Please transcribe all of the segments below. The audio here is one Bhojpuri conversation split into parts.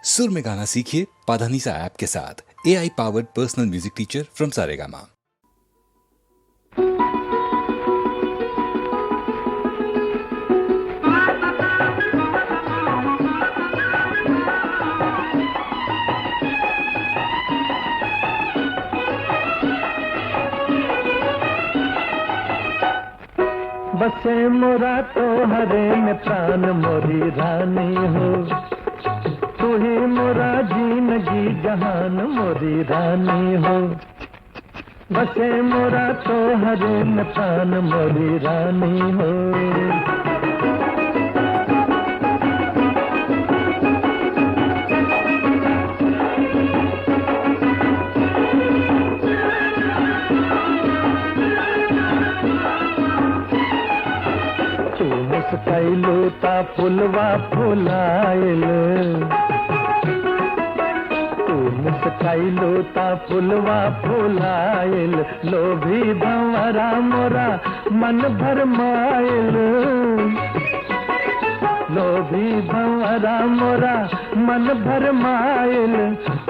सुर में गाना सीखिए पाधानीसा ऐप के साथ। AI powered personal music teacher from Saregama. बसे मोरा तो हरे में प्राण मोरी रानी हो, तू ही मोरा जिंदगी जहान मोरी रानी हो। बसे मोरा तो हरे में प्राण मोरी रानी हो। कैलू ता फुलवा फुलाइल, तू मुस्कैलू ता फुलवा फुलाइल, लोभी भंवरा मोरा मन भरमाइल, लोभी भंवरा मोरा मन भरमाइल।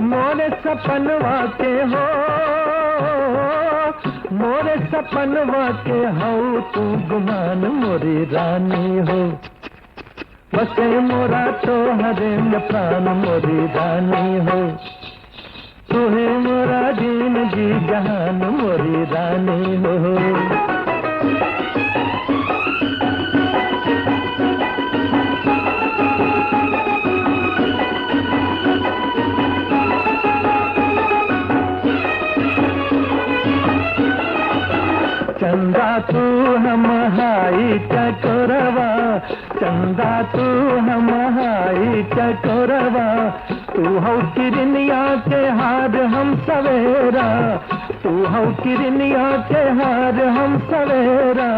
मोरे सपनवा के हो, मोरे सपनवा के हऊ तू गुमान मोरी रानी हो। बसे मोरा तो हरे में प्राण मोरी रानी हो, तू ही मोरा जिंदगी जहान मोरी रानी हो। चंदा तू हम हाई चकोरवा, चंदा तू हम हाई चकोरवा, तू हो किरनिया के हार हम सवेरा, तू हो किरनिया के हार हम सवेरा।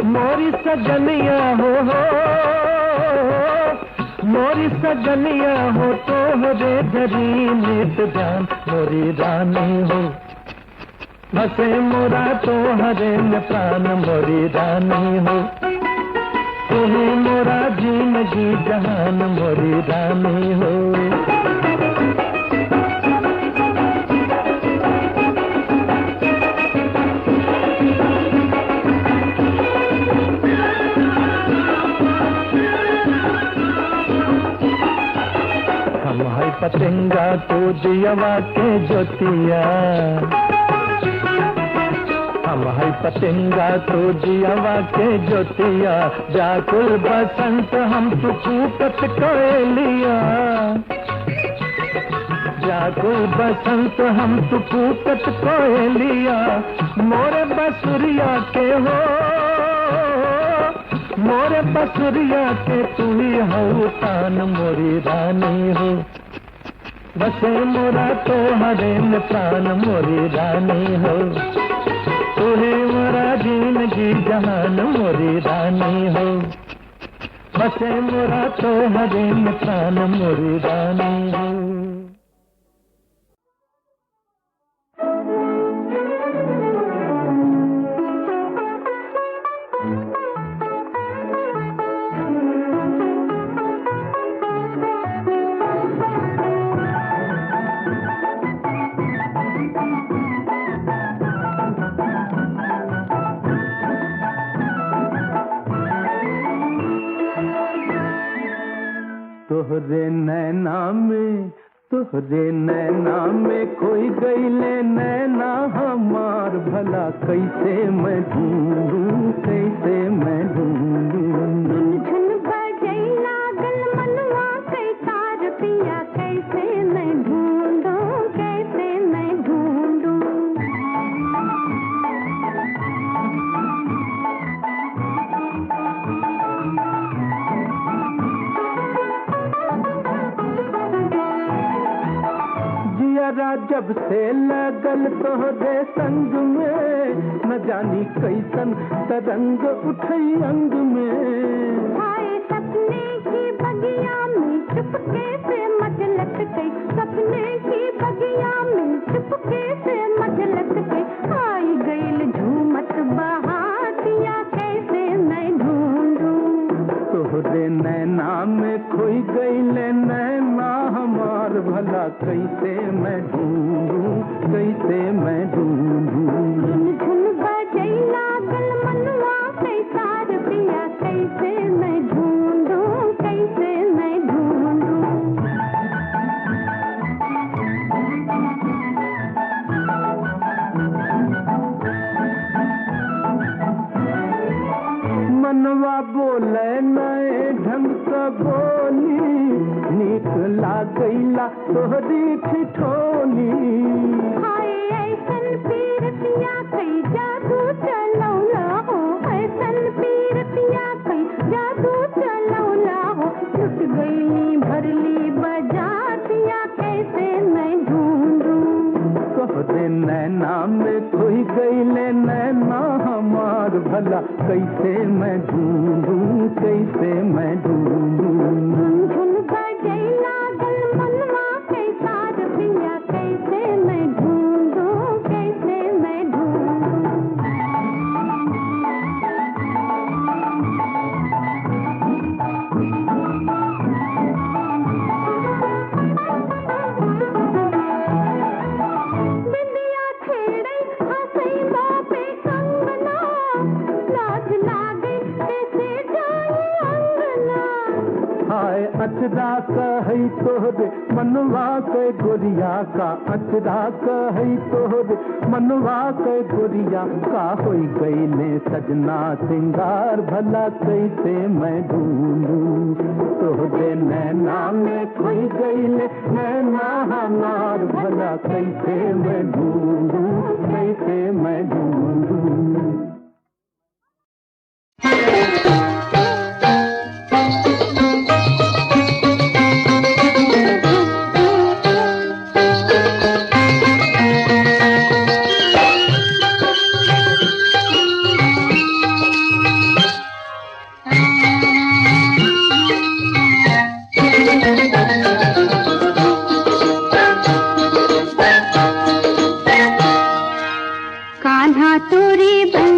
मोरी सजनिया हो, मोरी सजनिया हो, तो रे धरी नित जान मोरी रानी हो। बसे मोरा तो हरे में प्राण मोरी रानी हो, तू ही मोरा जिंदगी जहान मोरी रानी हो। हम है पतंगा तो दियवा के ज्योतिया, हम है पतंगा तो दियवा के ज्योतिया, व्याकुल बसंत हम तो कूपत कोयलिया, व्याकुल बसंत हम तो कूपत कोयलिया। मोरे बसुरिया के हो, मोरे बसुरिया के तू ही हो तान मोरी रानी हो। बसे मोरा तो हरे में प्राण मोरी रानी हो, तू ही मोरा जिंदगी जहान मोरी रानी हो। बसे मोरा तो हरे में प्राण मोरी रानी हो। तोहरे नैना में, तोहरे नैना में खोई गईले नैना हमार, भला कैसे मैं ढूंढूं, कैसे मैं ढूंढूं। झुन बजई लागल मनवा कई तार पिया, कैसे मैं ढूंढूं, कैसे मैं ढूंढूं। जब से लगल तोहरे संग में, न जानी कैसन तरंग उठई अंग में। आए सपने की बगिया में चुपके से मचलत गई, सपने की बगिया में चुपके से मचलत गई। आई गईल झूमत बहातिया, कैसे मैं ढूंढूं। तोहरे नैना में खोई गईले नैना हमार, भला कैसे मैं ढूंढूं, कैसे मैं ढूंढूं। झुन झुन बजई लागल मनवा कैसा पिया, कैसे मैं ढूंढूं, कैसे मैं ढूंढूं। मनवा बोले नए ढंग का बोली, नीक लागैला तोहरी ठिठोली। हाय ऐसन पीरतिया कई जादू चलौला हो, ऐसन पीरतिया कई जादू चलौला हो। टूट गई भरली बजातिया, कैसे मैं ढूंढूं। तोहरे नैना में खोई गईले नैना हमार भला कैसे मैं ढूंढूं, कैसे मैं ढूंढूं। झुन झुन बजई लागल मनवा कैसा पिया, कैसे मैं ढूंढूं, कैसे मैं ढूंढूं। बिंदिया छेड़ई हंसई बापे कंगना, लाज लागे कैसे जाई अंगना। हाय अचरा कहई तोहरे मनवा के गोरिया का, अचरा कहई तोहरे मनवा के गोरिया का। होई गईले सजना सिंगार भला कैसे मैं ढूंढूं। तोहरे नैना में खोई गईले नैना हमार भला कैसे मैं ढूंढूं, कैसे मैं ढूंढूं। कान्हा तोरी बन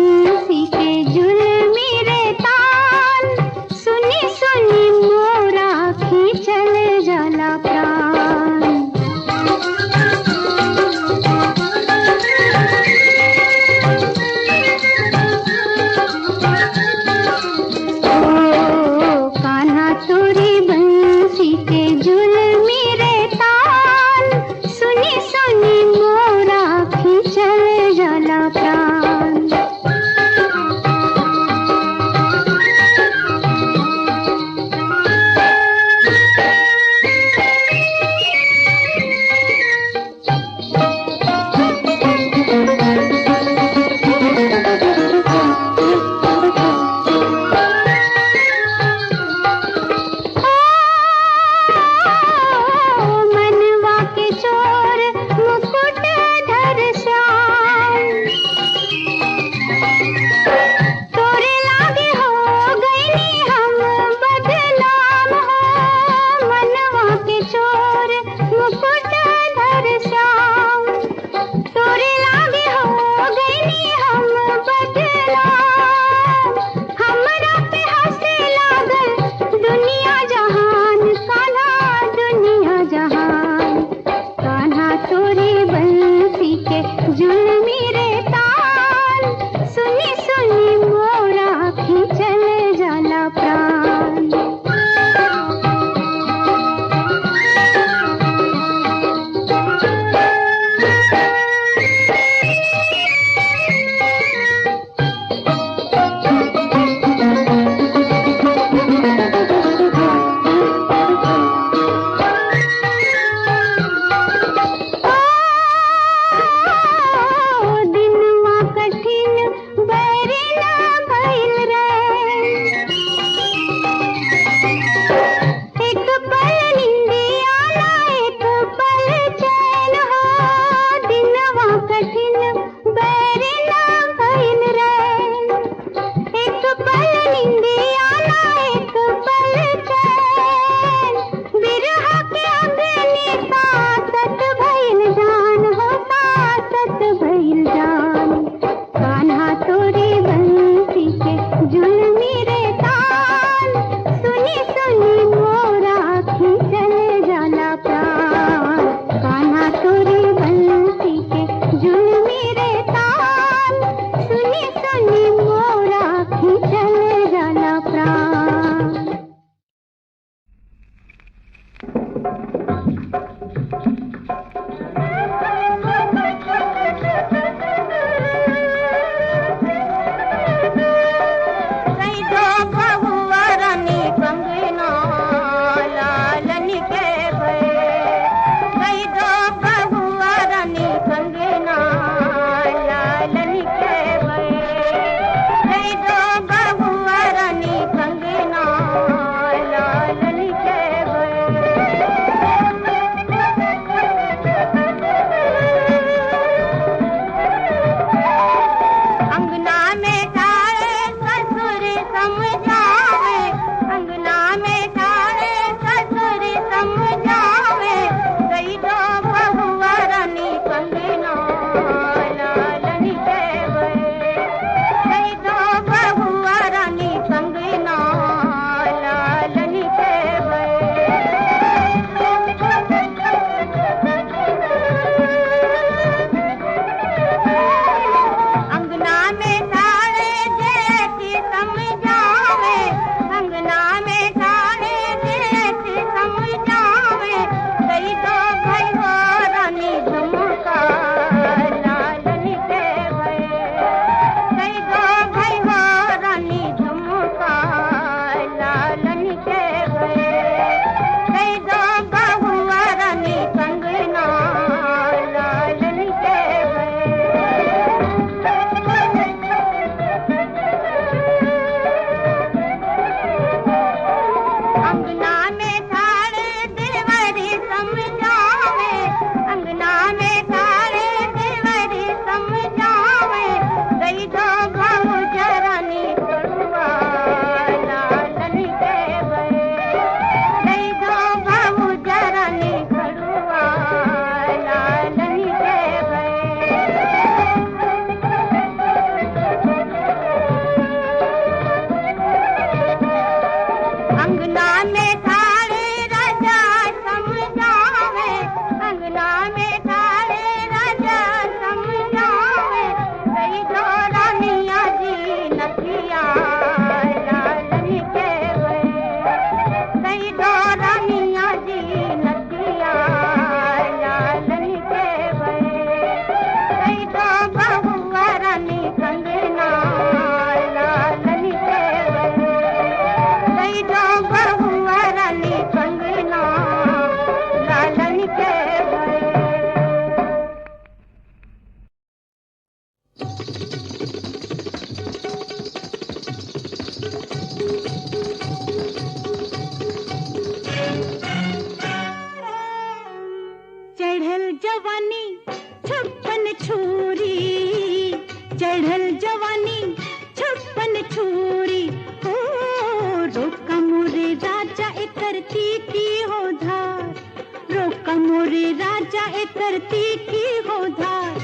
मोरे राजा ए करती की हो धार,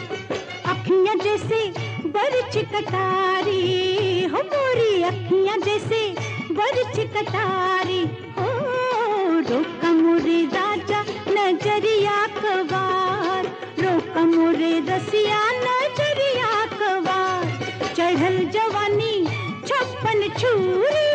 अखियां जैसे बरछ कटारी हो, मोरी अखियां जैसे बरछ कटारी हो। रोका मोरे राजा नजरिया कवार, रोका मोरे रसिया नजरिया कवार, चढ़ल जवानी छप्पन छुरी।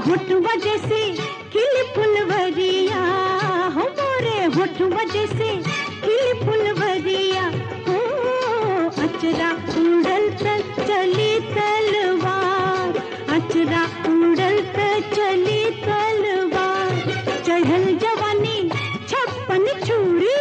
होठुआ जैसे खिल फुलवरिया हो, मोरे होठुआ जैसे खिल फुलवरिया हो। अचरा उड़ल त चली तलवार, अचरा उड़ल त चली तलवार, चढ़ल जवानी छप्पन छुरी।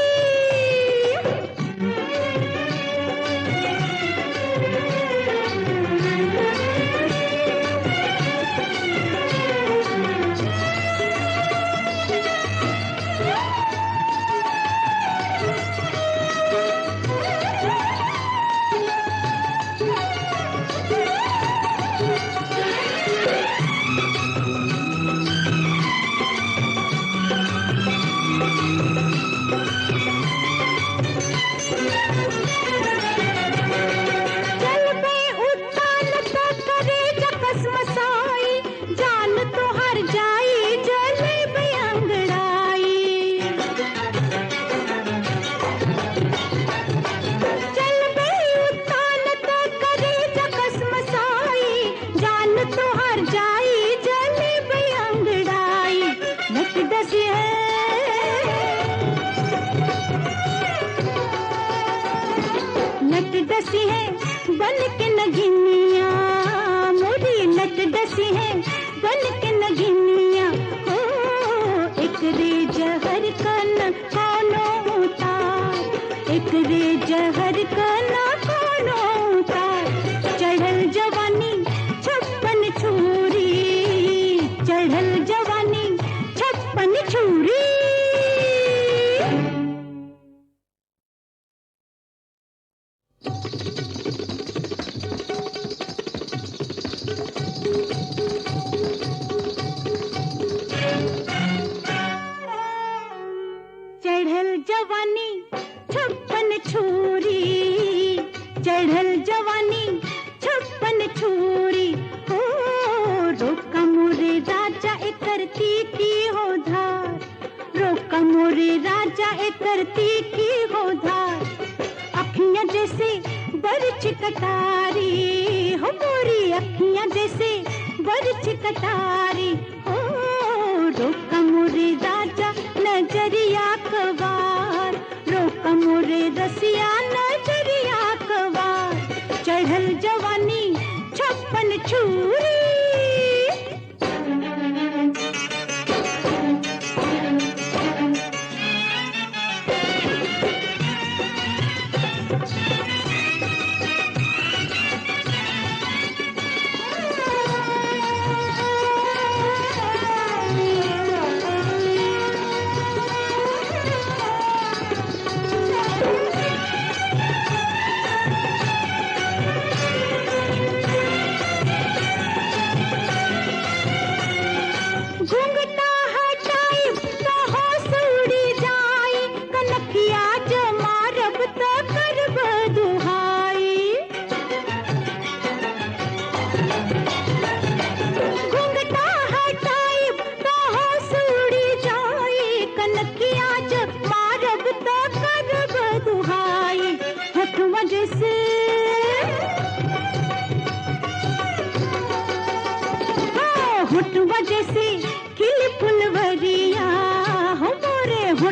लट डसी है बन के नगिनिया, मोरी लट डसी है बन के नगिनिया हो। एक रे जहर का न कोनो उतार, एक रे जहर का न कोनो उतार, चढ़ल जवानी छप्पन छुरी, चढ़ल जवानी छप्पन छुरी। चढ़ल जवानी छप्पन छुरी, चढ़ल जवानी छप्पन छुरी हो। रोका मोरे राजा ए करती की हो धार, रोका मोरे राजा ए करती की हो धार, अखियां जैसे बरछ कटारी हो, मोरी अखियां जैसे बरछ कटारी हो। रोका मोरे राजा नजरिया कवार, रोका मोरे रसिया नजरिया कवार, चढ़ल जवानी छप्पन छुरी।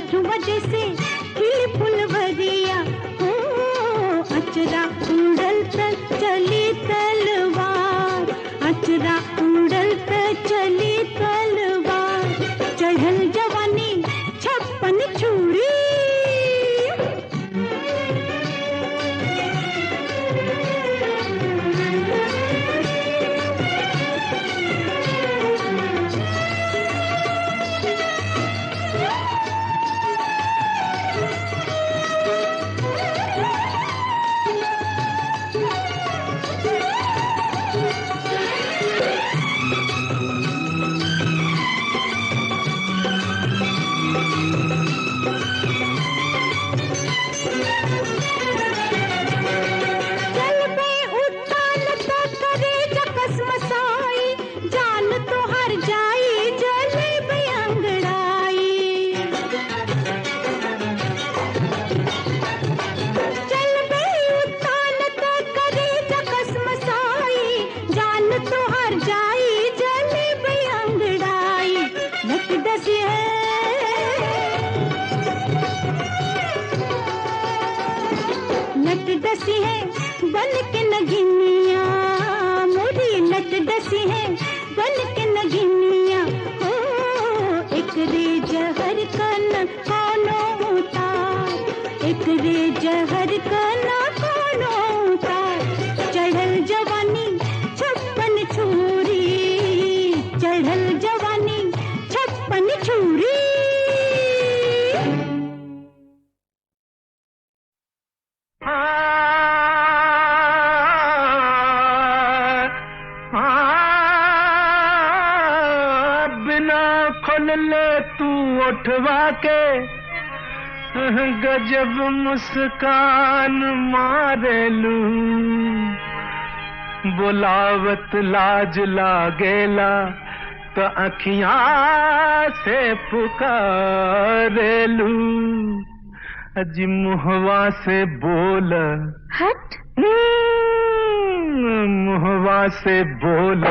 होठ वजह से खिली फुलवरिया हो, अचरा उड़ल त चली तलवार, अचरा उड़ल त चली तलवार, चढ़ल जवानी छप्पन छुरी। गजब मुस्कान मारेलू, बुलावत लाज लागेला तो अखियां से पुकारेलू, अजी मुहवा से बोल हट, मुहवा से बोल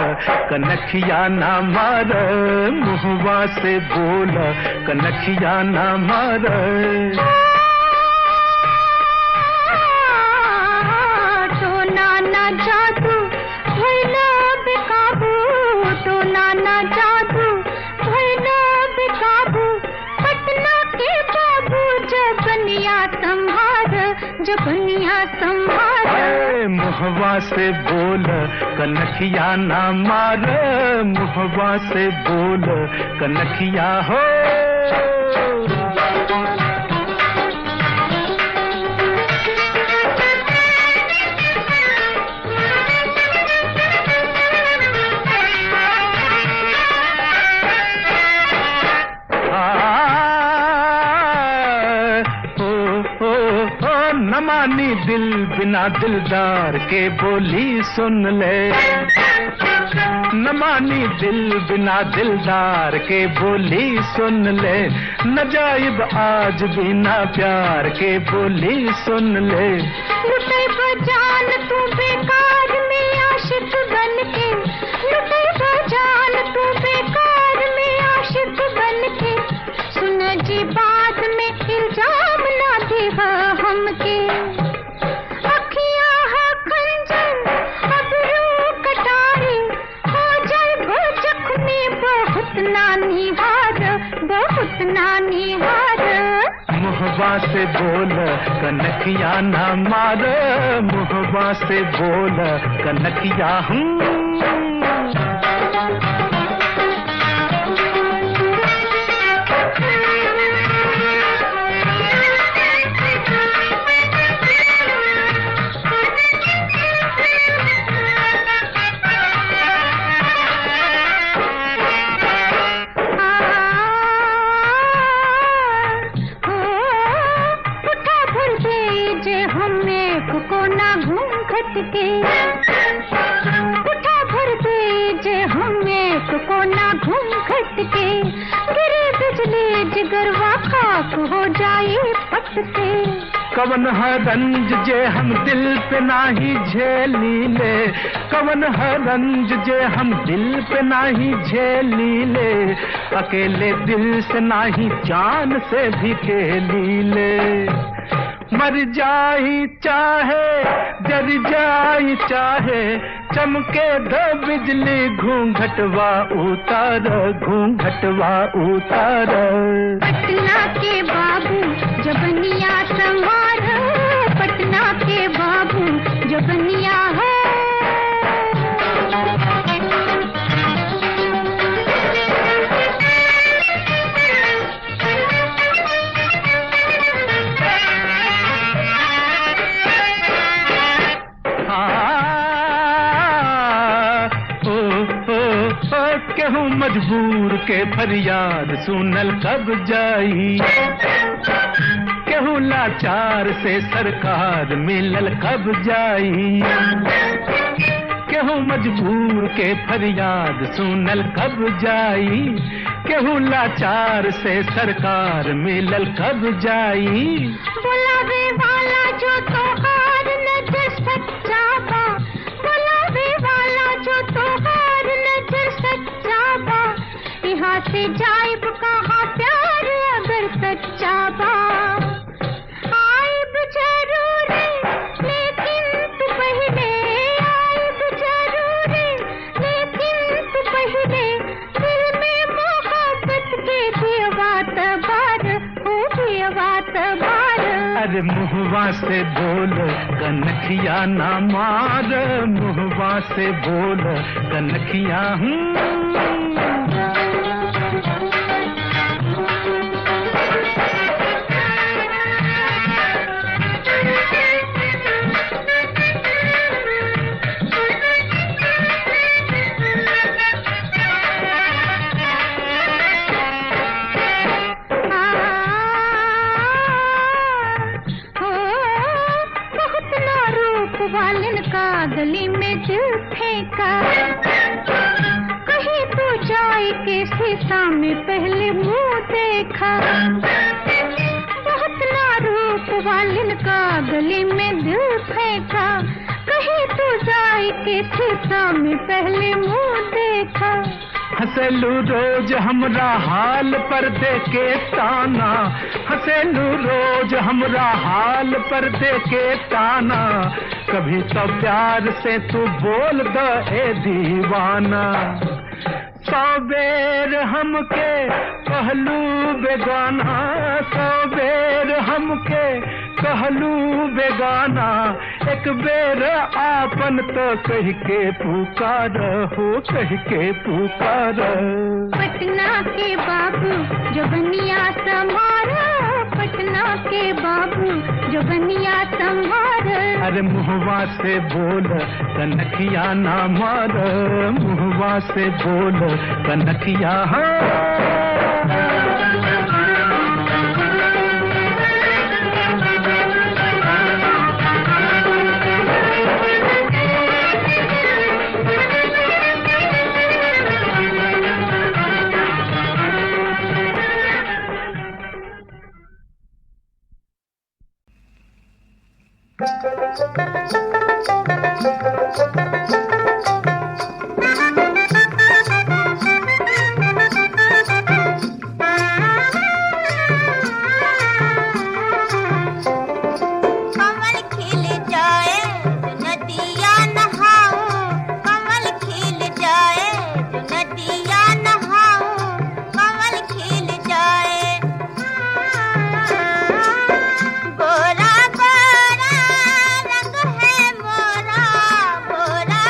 कनखिया ना मार, मुहवा से बोल कनखिया ना मार। टोना ना जादू भइला बेकाबू, टोना ना जादू भइला बेकाबू, पटना के बाबू जबनिया संभार, जबनिया संभार। मुहवा से बोल कनखिया ना मार, मुहवा से बोल कनखिया हो। न मानी दिल बिना दिलदार के बोली सुन ले, न मानी दिल बिना दिलदार के बोली सुन ले, न जाइब आज बिना प्यार के बोली सुन ले। लुटे बजान तू बेकार में आशिक बन के, लुटे बजान तू बेकार में आशिक बन के, सुन जी बाद में इल्जाम ना देवा हमके। अखियां है खंजर अब रू कटारी, हो जाए वो जख्मी बहुत नानी हार, बहुत नानी हार। मुहवा से बोल कनखिया ना मार, मुहवा से बोल कनखिया हूँ। उठा भर दीजे हमें को ना घूम खट के, गिरे बिजली जिगरवा खाक हो जाए पट से। कवन है रंज जे हम दिल पे नाही झेली ले, कवन है रंज जे हम दिल पे नाही झेली ले, अकेले दिल से नाही जान से भी खेली ले। मर जाई चाहे जर जाई चाहे, चमके दो बिजली घूंघटवा उतार, घूंघटवा उतार। पटना के बाबू जबनिया संवार, पटना के बाबू जबनिया है। केहू मजबूर के फरियाद सुनल कब जाई, केहू लाचार से सरकार मिलल कब जाई, केहू मजबूर के फरियाद सुनल कब जाई, केहू लाचार से सरकार मिलल कब जाई। बुलावे वाला जो तो हार नजर सच्चा बा, बुलावे वाला जो तो हार नजर सच्चा बा, यहाँ से जाइब कहाँ प्यार अगर सच्चा बा। आइब जरूर लेकिन तू पहले, आइब जरूर लेकिन तू पहले, दिल में मोहब्बत के दियवा तबार, हो दियवा तबार। अरे मुहवा से बोल कनखिया ना मार, मुहवा से बोल कनखिया। वालन का गली में दिल फेंका, कहीं तो जाए के शीशा में पहले मुंह देखा। बहुत ना रूप वालन का गली में दिल फेंका, कहीं तो जाए के शीशा में पहले मुंह देखा। हंसलू रोज हमरा हाल पर देके ताना, हंसलू रोज हमरा हाल पर देके ताना, कभी तो प्यार से तू बोल दे ए दीवाना। सौ बेर हमके कहलू बेगाना, सौ बेर हमके कहलू बेगाना, एक बेर आपन तो कह के पुकार हो, कह के पुकार। पटना के बाबू जबनिया संभारा, पटना के बाबू जबनिया संभारा। अरे मुहवा से बोल कनखिया ना मार, मुहवा से बोल कनखिया। गोरा गोरा रंग है मोरा, गोरा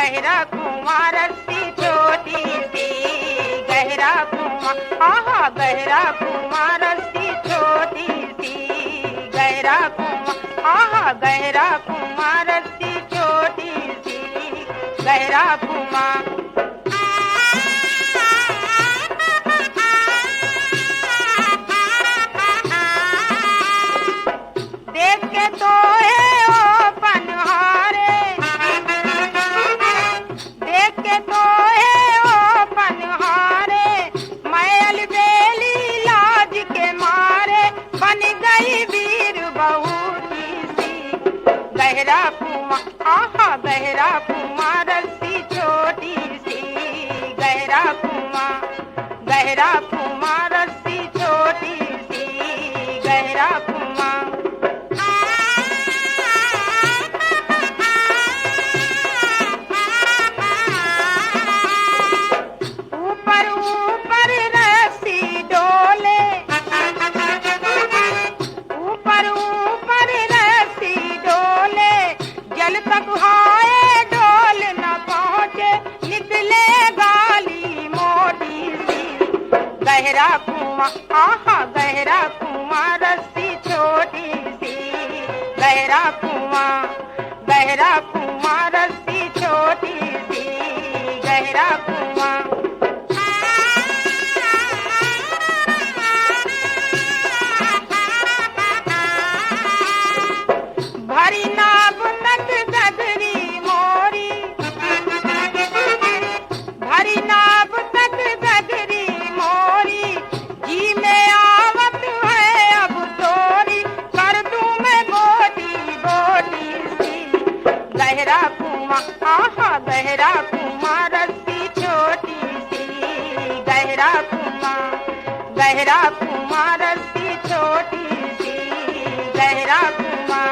गहरा कुआं रस्सी छोटी सी, गहरा कुआं, आहा गहरा कुआं रस्सी छोटी सी, गहरा कुआं, आहा गहरा कुआं रस्सी छोटी सी, गहरा कुआं। देख के तो है ओ पनहारे, देख के तो है ओ पनहारे, मैं अलबेली लाज के मारे बन गई वीर बहू सी, गहरा कुआं, आहा गहरा कुआं रस्सी छोटी सी, गहरा कुआं, गहरा कुआं रस्सी छोटी सी, गहरा कुआं। ऊपर ऊपर रस्सी डोले, ऊपर ऊपर रस्सी डोले, जल तक हाय डोल न पहुँचे, निकले गाली मोटी सी, गहरा कुआं, आहा गहरा कुआं रस्सी छोटी सी, गहरा कुआं, गहरा कुआं रस्सी छोटी सी, गहरा कुआं। भरी नाव तक गगरी मोरी, भरी नाव तक गगरी मोरी, जी में आवत है अब तोरी, कर दूं मैं बोटी बोटी सी, गहरा कुआं, आहा गहरा कुआं रस्सी छोटी सी, गहरा कुआं, गहरा कुआं रस्सी छोटी सी, गहरा कुआं।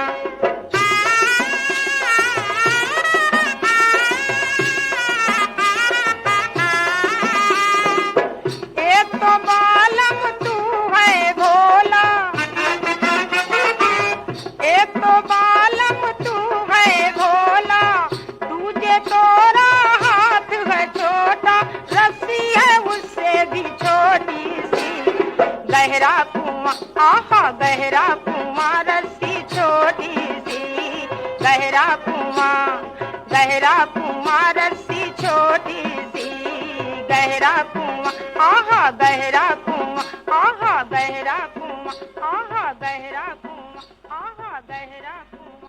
एक तो बालम तू है भोला, एक तो बालम तू है भोला, दूजे तोरा हाथ है छोटा, रस्सी है उससे भी छोटी सी, गहरा कुआं, आहा गहरा कुआं रस्सी छोटी सी, गहरा कुआं, गहरा कुआं रस्सी छोटी सी, गहरा कुआं, आहा गहरा कुआं, आहा गहरा कुआं, आहा गहरा कुआं, आहा गहरा कुआं।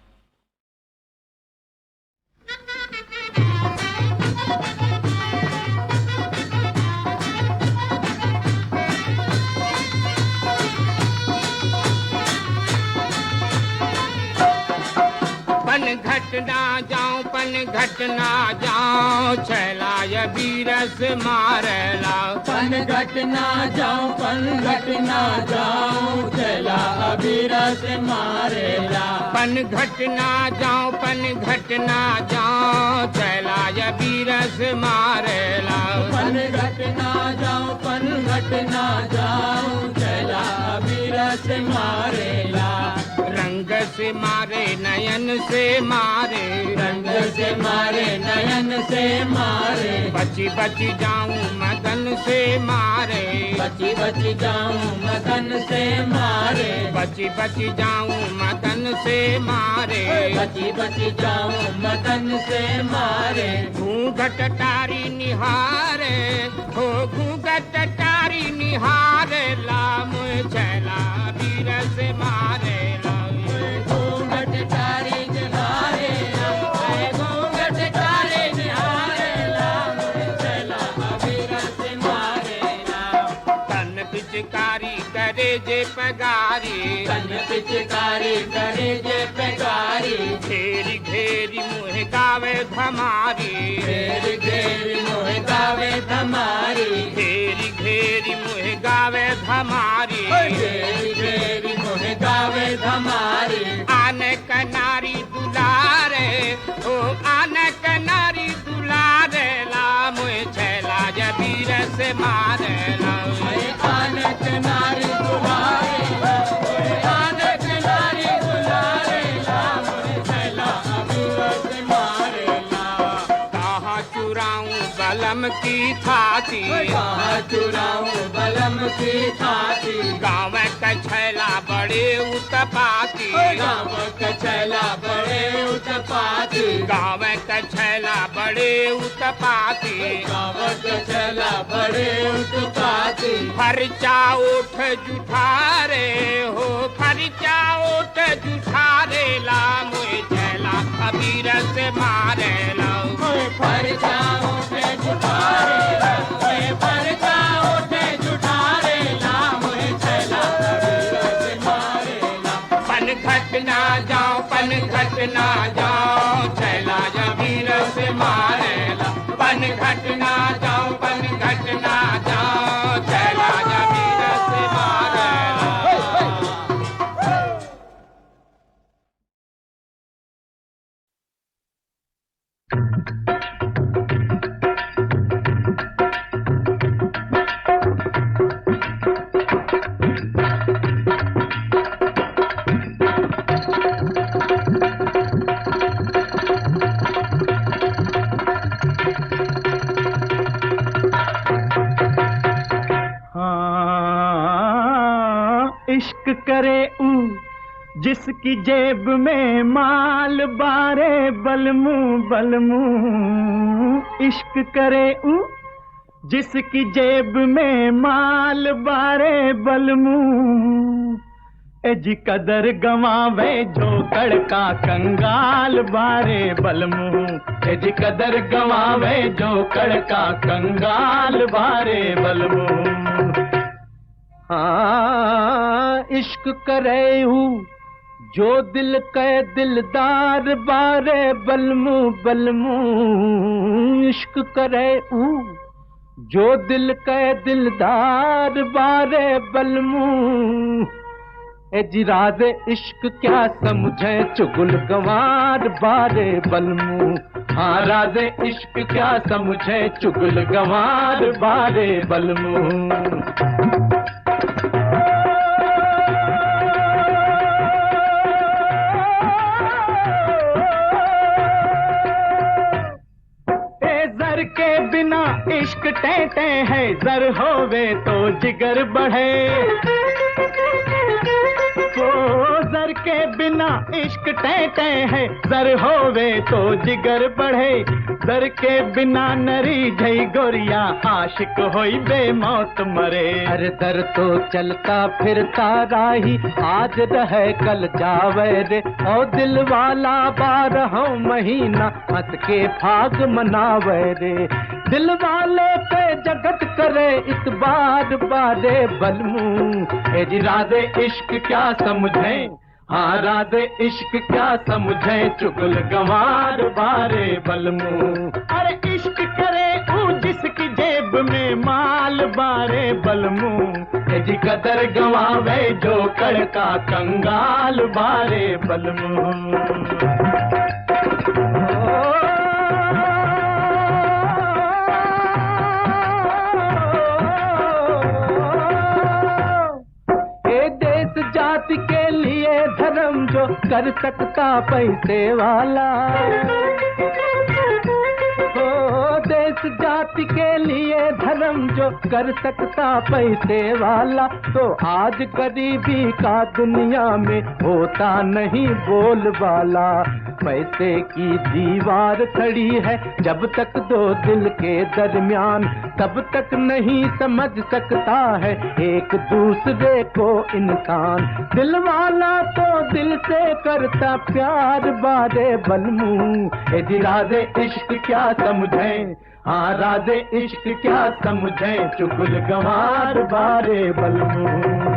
पन घट ना जाऊं, पन घट ना जाऊं, छैला ये बीरस मारेला। पन घट ना जाऊं, पन घट ना जाऊं, चला अबीरस मारेला। पन घट ना जाऊं, पन घट ना जाऊं, छैला ये बीरस मारेला। पन घट ना जाऊं, पन घट ना जाऊं, चला अबीरस मारेला। रंग से मारे नयन से मारे, रंग से मारे नयन से मारे, बची बची जाऊं मदन से मारे, बची बची जाऊं मदन से मारे, बची बची जाऊं मदन से मारे। बची बची जाऊं मदन से मारे। घूंघट टारी निहारे, हो घूंघट टारी निहारे, ला मुझ छैला बीरस मारे ला। घूंघट टारी निहारे ला, घूंघट टारी निहारे ला, छैला अबीरस मारे ला। तन पिचकारी करे जे पगारी, तन पिचकारी करे जे पेगारी, घेरी घेरी मुँह गावे धमारी, घेरी घेरी मोह गावे धमारी, घेरी घेरी मुँह गावे धमारी। घेरी घेरी मोह गावे धमारी। आने कनारी दुलारे, ओ आने कनारी दुलारे, ला मुझ छैला जबीर से मारे ला। आनक नारी दुलारे, आनक नारी दुलारे, ला मुझे छैला अबीरस मारे ला। बलम की छाती, कहाँ चुराऊं बलम की छाती। गाँव का छैला बड़े उत्पाती, गाँव का छैला बड़े उत्पाती, गाँव का छैला बड़े उत्पाती, गाँव का छैला बड़े उत्पाती। खर्चा उठ जुठारे हो, खर्चा उठ जुठारे ला मोए छैला अबीर से मारे ला। खर्चा उठे जुठारे ला, खर्चा उठे जुठारे ला, मोए छैला अबीर से मारे ला। पन घट ना जाओ, पन घट ना जाओ, छैला अबीर से मारे ला। पन घट ना जाओ, पन घट ना जाओ, छैला अबीर से मारे ला। इश्क करे जिसकी जेब में माल बारे बलमू बलमू। इश्क करे जिसकी जेब में माल बारे बलमू। एजी कदर गवावे जोकड़ का कंगाल बारे बलमू। एजी कदर गवावे जोकड़ का कंगाल बारे बलमू। हाँ इश्क करे जो दिल के दिलदार बारे बलमू बलमू। इश्क करे जो दिल के दिलदार बारे बलमू। ए जी राज़े इश्क क्या समझे चुगल गवार बारे बलमू। हाँ राज़े इश्क क्या समझे चुगल गवार बारे बलमू। के बिना इश्क टहटे है, जर होवे तो जिगर बढ़े। जर के बिना इश्क टहटे है, जर होवे तो जिगर बढ़े। जर के बिना नरी जई गोरिया आशिक होई बेमौत मरे। अरे दर तो चलता फिरता राही, आज रहे कल जावे रे। ओ दिल वाला 12 महीना हंस के फाग मनावे रे। दिल वाले पे जगत करे इतबार बारे बलमू। ए जी राज़े इश्क क्या समझे, हाँ राज़े इश्क क्या समझे चुगल गवार बारे बलमू। अरे इश्क करे जिसकी जेब में माल बारे बलमू। ए जी कदर गवावे जो कड़का कंगाल बारे बलमू। जाति के लिए धर्म जो कर सकता पैसे वाला। देश जाति के लिए धर्म जो कर सकता पैसे वाला। तो आज गरीबी का दुनिया में होता नहीं बोलबाला। पैसे की दीवार खड़ी है जब तक दो दिल के दरमियान, तब तक नहीं समझ सकता है एक दूसरे को इंसान। दिल वाला तो दिल से करता प्यार बारे बलमू। ए जी राज़े इश्क क्या समझे, हाँ राज़े इश्क क्या समझे चुगल गवार बारे बलमू।